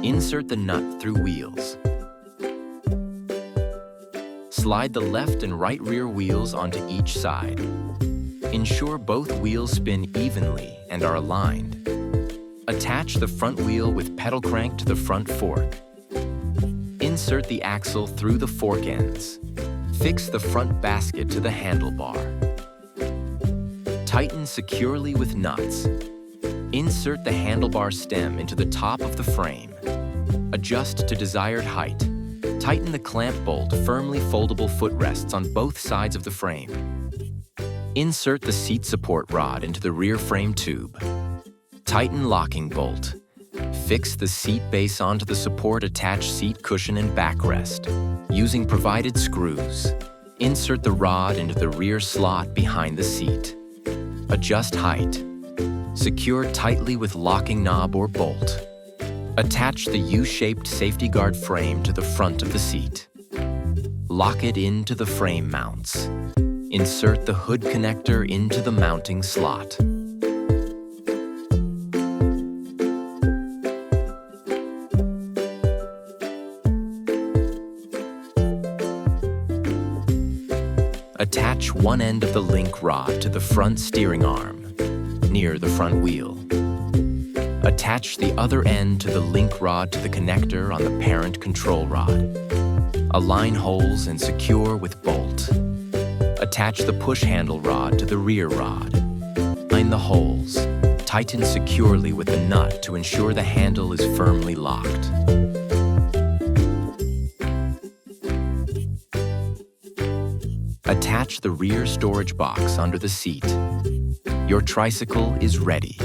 Insert the nut through wheels. Slide the left and right rear wheels onto each side. Ensure both wheels spin evenly and are aligned. Attach the front wheel with pedal crank to the front fork. Insert the axle through the fork ends. Fix the front basket to the handlebar. Tighten securely with nuts. Insert the handlebar stem into the top of the frame. Adjust to desired height. Tighten the clamp bolt firmly foldable footrests on both sides of the frame. Insert the seat support rod into the rear frame tube. Tighten locking bolt. Fix the seat base onto the support attached seat cushion and backrest. Using provided screws, insert the rod into the rear slot behind the seat. Adjust height. Secure tightly with locking knob or bolt. Attach the U-shaped safety guard frame to the front of the seat. Lock it into the frame mounts. Insert the hood connector into the mounting slot. Attach one end of the link rod to the front steering arm, near the front wheel. Attach the other end to the link rod to the connector on the parent control rod. Align holes and secure with bolt. Attach the push handle rod to the rear rod. Align the holes. Tighten securely with the nut to ensure the handle is firmly locked. Attach the rear storage box under the seat. Your tricycle is ready.